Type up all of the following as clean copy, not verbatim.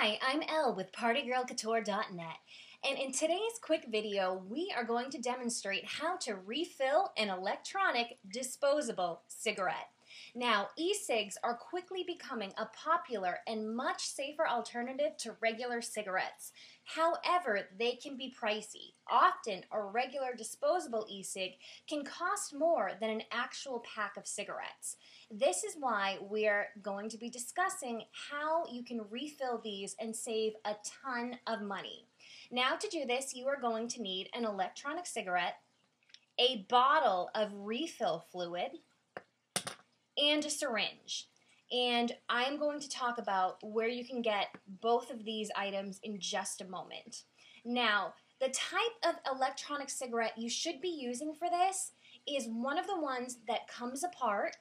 Hi, I'm Elle with PartyGirlCouture.net, and in today's quick video, we are going to demonstrate how to refill an electronic disposable cigarette. Now, e-cigs are quickly becoming a popular and much safer alternative to regular cigarettes. However, they can be pricey. Often, a regular disposable e-cig can cost more than an actual pack of cigarettes. This is why we're going to be discussing how you can refill these and save a ton of money. Now, to do this, you are going to need an electronic cigarette, a bottle of refill fluid, and a syringe. And I'm going to talk about where you can get both of these items in just a moment. Now, the type of electronic cigarette you should be using for this is one of the ones that comes apart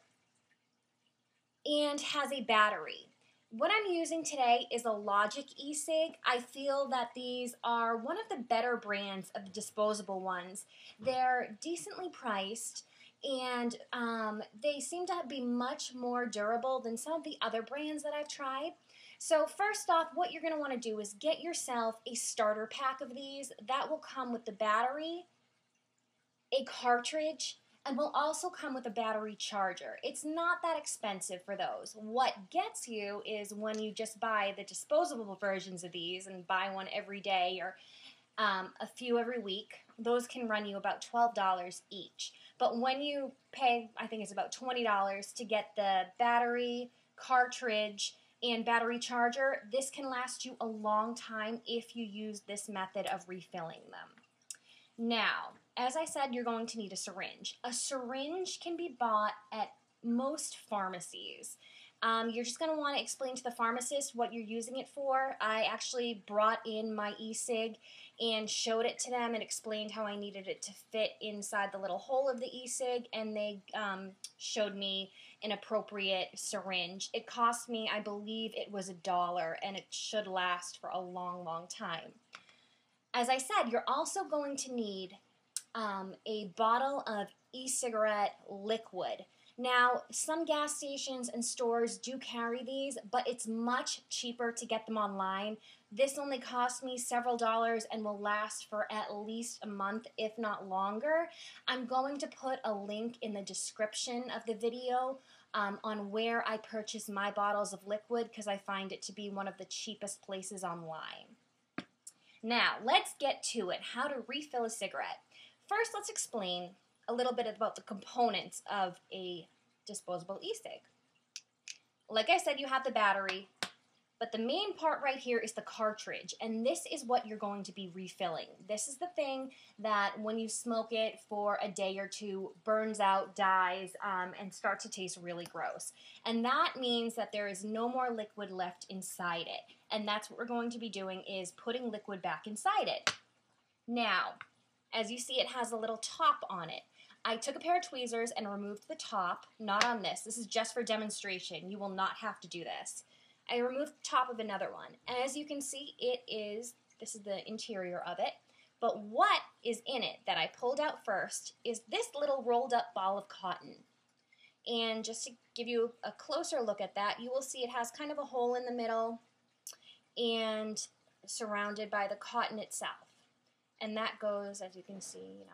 and has a battery. What I'm using today is a Logic e-cig. I feel that these are one of the better brands of the disposable ones. They're decently priced, and they seem to be much more durable than some of the other brands that I've tried. So first off, what you're going to want to do is get yourself a starter pack of these. That will come with the battery, a cartridge, and will also come with a battery charger. It's not that expensive for those. What gets you is when you just buy the disposable versions of these and buy one every day or a few every week. Those can run you about $12 each. But when you pay, I think it's about $20 to get the battery, cartridge, and battery charger, this can last you a long time if you use this method of refilling them. Now, as I said, you're going to need a syringe. A syringe can be bought at most pharmacies. You're just going to want to explain to the pharmacist what you're using it for. I actually brought in my e-cig and showed it to them and explained how I needed it to fit inside the little hole of the e-cig, and they showed me an appropriate syringe. It cost me, I believe it was $1, and it should last for a long, long time. As I said, you're also going to need a bottle of e-cigarette liquid. Now, some gas stations and stores do carry these, but it's much cheaper to get them online. This only cost me several dollars and will last for at least a month, if not longer. I'm going to put a link in the description of the video on where I purchase my bottles of liquid because I find it to be one of the cheapest places online. Now, let's get to it, how to refill a cigarette. First, let's explain a little bit about the components of a disposable e-cig. Like I said, you have the battery, but the main part right here is the cartridge, and this is what you're going to be refilling. This is the thing that when you smoke it for a day or two, burns out, dies, and starts to taste really gross. And that means that there is no more liquid left inside it. And that's what we're going to be doing, is putting liquid back inside it. Now, as you see, it has a little top on it. I took a pair of tweezers and removed the top, not on this. This is just for demonstration. You will not have to do this. I removed the top of another one. And as you can see, this is the interior of it. But what is in it that I pulled out first is this little rolled up ball of cotton. And just to give you a closer look at that, you will see it has kind of a hole in the middle and surrounded by the cotton itself. And that goes, as you can see,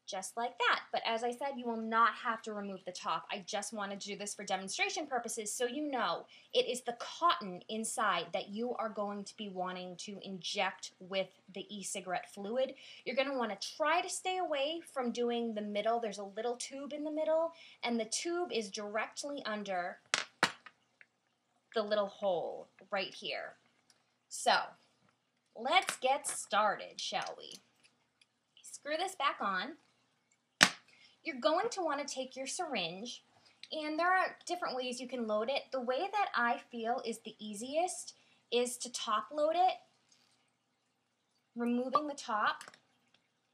just like that. But as I said, you will not have to remove the top. I just wanted to do this for demonstration purposes so you know it is the cotton inside that you are going to be wanting to inject with the e-cigarette fluid. You're going to want to try to stay away from doing the middle. There's a little tube in the middle, and the tube is directly under the little hole right here. So, let's get started, shall we? Screw this back on. You're going to want to take your syringe, and there are different ways you can load it. The way that I feel is the easiest is to top load it, removing the top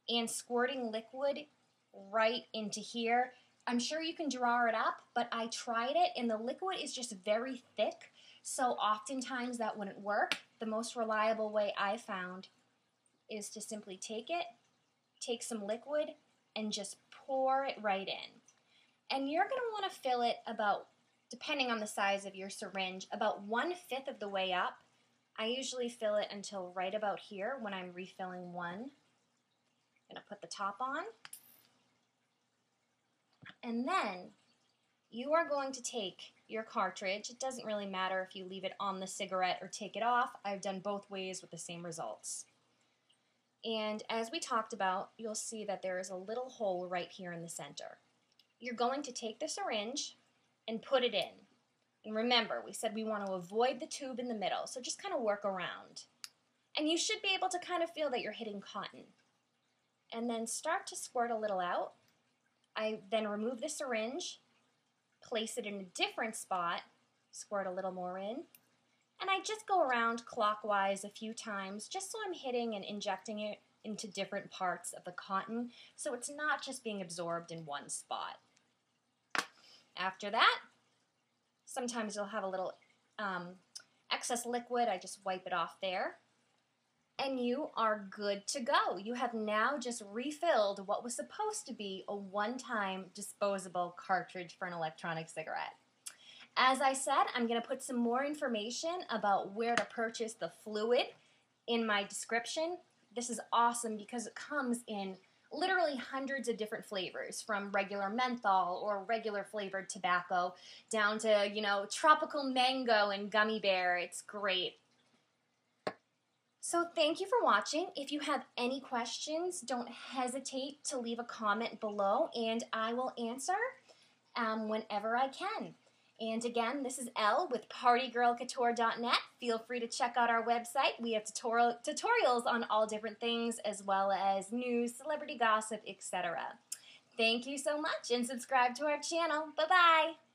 and squirting liquid right into here. I'm sure you can draw it up, but I tried it and the liquid is just very thick, so oftentimes that wouldn't work. The most reliable way I found is to simply take some liquid, and just pour it right in. And you're going to want to fill it about depending on the size of your syringe, about 1/5 of the way up. I usually fill it until right about here when I'm refilling one. I'm going to put the top on. And then you are going to take your cartridge. It doesn't really matter if you leave it on the cigarette or take it off. I've done both ways with the same results. And as we talked about, you'll see that there is a little hole right here in the center. You're going to take the syringe and put it in. And remember, we said we want to avoid the tube in the middle, so just kind of work around. And you should be able to kind of feel that you're hitting cotton. And then start to squirt a little out. I then remove the syringe, place it in a different spot, squirt a little more in, and I just go around clockwise a few times just so I'm hitting and injecting it into different parts of the cotton so it's not just being absorbed in one spot. After that, sometimes you'll have a little excess liquid. I just wipe it off there. And you are good to go. You have now just refilled what was supposed to be a one-time disposable cartridge for an electronic cigarette. As I said, I'm going to put some more information about where to purchase the fluid in my description. This is awesome because it comes in literally hundreds of different flavors, from regular menthol or regular flavored tobacco down to, tropical mango and gummy bear. It's great. So thank you for watching. If you have any questions, don't hesitate to leave a comment below and I will answer whenever I can. And again, this is Elle with PartyGirlCouture.net. Feel free to check out our website. We have tutorials on all different things as well as news, celebrity gossip, etc. Thank you so much and subscribe to our channel. Bye-bye.